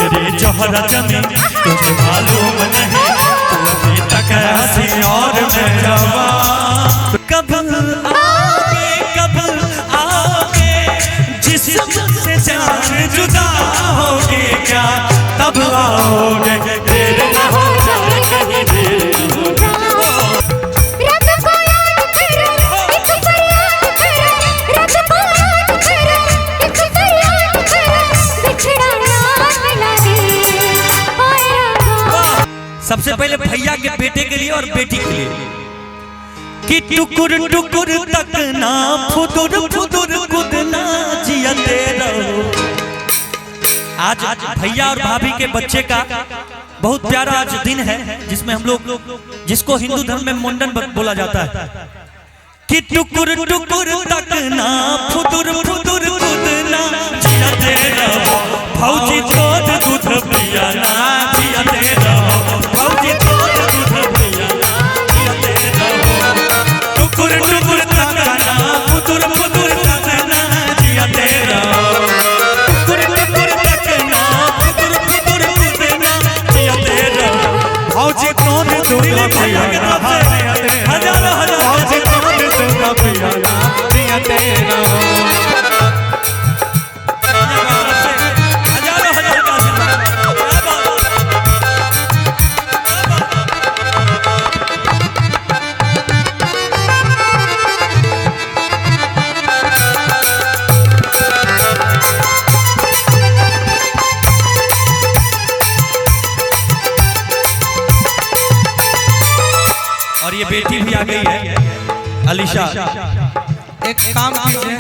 मेरी जौहरा जमी तुझे मालूम नहीं, तू अभी तक हंसी और मैं जवान। कब आओगे कब आओगे, जिस्म से जान जुदा होगी क्या, तब आओगे देर न हो जाए कहीं देर न हो जाए। सबसे पहले भैया के बेटे के लिए और बेटी के लिए कि टुकुर टुकुर तक ना फुदुर फुदुर कुदना जियते रहो। आज भैया और भाभी के बच्चे का बहुत प्यारा आज दिन है, जिसमें हम लोग जिसको हिंदू धर्म में मुंडन बोला जाता है कि टुकुर टुकुर तक ना फुदुर फुदुर कुदना जियते रहो। भौजी छोड़ दूध पिया ना जियते रहो, भौजी छोड़ दूध पिया ना जियते रहो। टुकुर टुकुर तक ना फुदुर फुदुर कुदना जियते रहो। टुकुर टुकुर तक ना फुदुर फुदुर कुदना जियते रहो। भौजी छोड़ दूध पिया ना हजारों हजार भौजी छोड़ दूध पिया ना जियते रहो। और ये बेटी भी आ गई है अलीशा। एक काम कीजिए,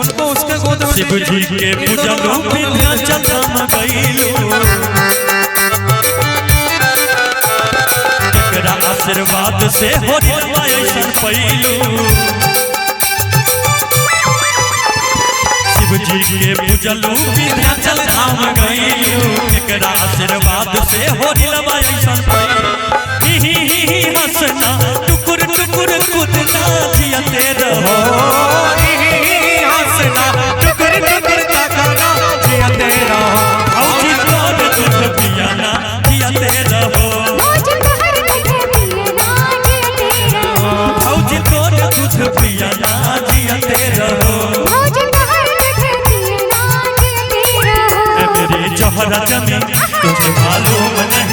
उनको उसके गोद में शिव जी के पूजन विंध्याचल धाम गइलू, एकरा आशीर्वाद से होरिलवा ऐसन पैलू। शिव जी के पूजन विंध्याचल धाम गइलू, एकरा आशीर्वाद से होरिलवा ऐसन पैलू। ही हंसना टुकुर टुकुर कुदना जियते रहो, हंसना टुकुर टुकुर तकना जियते रहो। भौजी छोड़ दूध पिया ना जियते रहो, भौजी छोड़ दूध पिया ना जियते रहो। मेरी जौहरा जमी तुझे मालूम नहीं,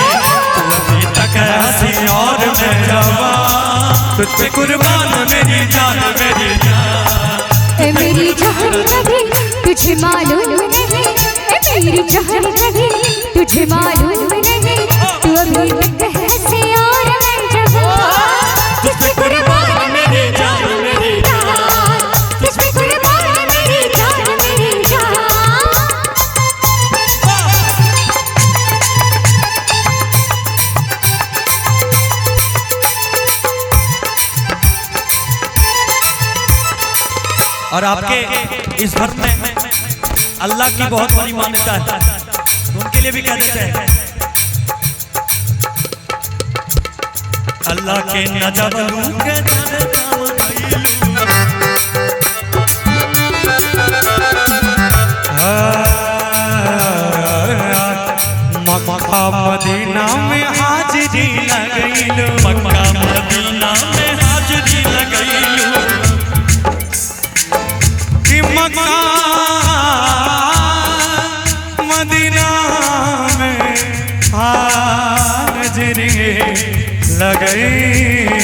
तू अभी तक हंसी और मैं जवान। तुझ पे कुर्बान मेरी जान मेरी जान। मेरी जौहरा जमी तुझे मालूम नहीं, मेरी जौहरा जमी तुझे मालूम नहीं, तू अभी तक हंसी और मैं जवान। तुझ पे कुर्बान मेरी जान मेरी जान, तुझ पे कुर्बान मेरी जान मेरी जान। और आपके इस धर्म में अल्लाह की बहुत बड़ी मान्यता है, उनके लिए भी कह देते हैं अल्लाह के नजबरू के मक्का मदीना में हाजिरी लगैलू, मक्का मदीना में हाजिरी लगैलू। मक्का मदीना में हाजिरी लगैलू।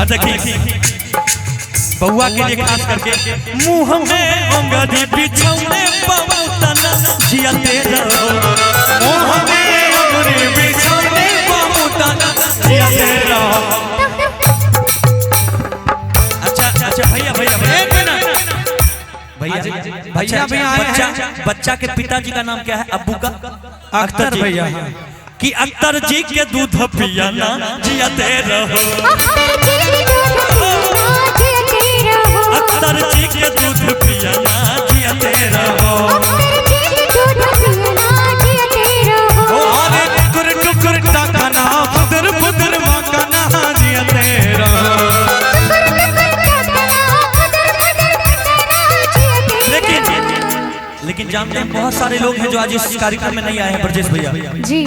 देखिए बउआ के लिए खास करके मुँह में अंगदी बिछौने बहुतना जियते रहो, मुँह में अंगदी बिछौने बहुतना जियते रहो। अच्छा भैया भैया भैया भैया बच्चा के पिताजी का नाम क्या है? अब्बू का अख्तर भैया कि अख्तर जी के दूध पिया ना जियते रहो, अख्तर जी के दूध पिया ना जियते रहो। और टुकुर टुकुर तकना फुदुर फुदुर मकना जियते रहो। लेकिन जानते हैं बहुत सारे लोग हैं जो आज इस कार्यक्रम में नहीं आए हैं ब्रजेश भैया जी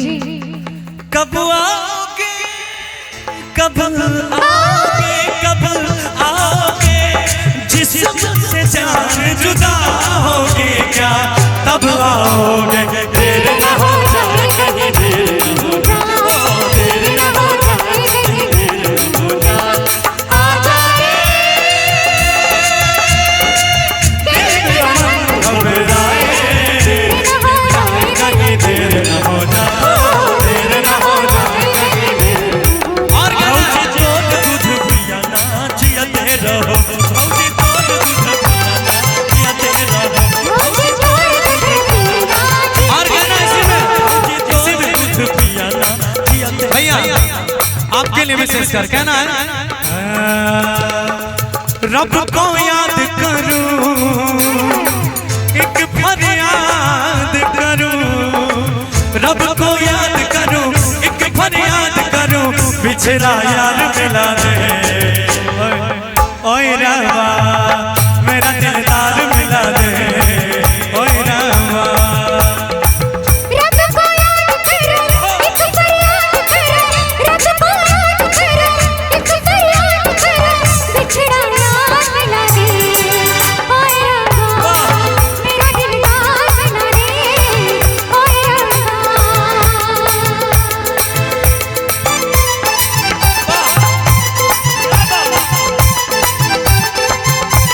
कब आओगे कब आओगे कब आओगे जिससे जान जुदा होगे क्या तब आओगे देर न हो जाए कहीं देर न हो जाए देर न हो जाए कहीं देर न हो जाए आ जाए घबराए देर न हो जाए कहीं देर न हो जाए देर न हो जाए कहीं देर और भौजी तोड़ दूध पिया ना जियते रहो भौजी तोड़ दूध पिया ना जियते रहो मुझे छोड़ दे और गाना इसी में दूध पिया ना जियते भैया आपके लिए विशेष कर कहना है रब को याद करूं एक फरियाद करूं रब को याद करूं एक फरियाद करूं पिछला यार मिला दे ओए रवा मेरा दिलदार मिला दे ओए रवा रब को याद करो एक फरियाद करो रब को याद करो एक फरियाद करो बिछड़ा यार मिला दे ओए रब्बा मेरा दिलदार मिला दे ओए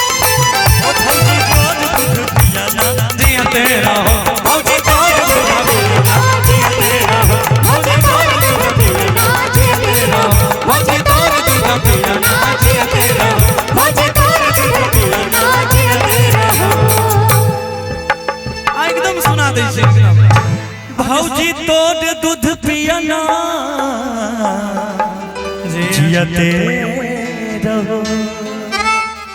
भौजी तोड़ दूध पिया ना जियते रहो भौजी तोड़ दूध पिया ना जियते रहो भौजी तोड़ दूध पिया ना जियते रहो भौजी तोड़ दूध पिया ना जियते रहो भौजी तोड़ दूध पिया ना जियते रहो एकदम सुना दे भौजी तोड़ दूध पिया ना जियते रहो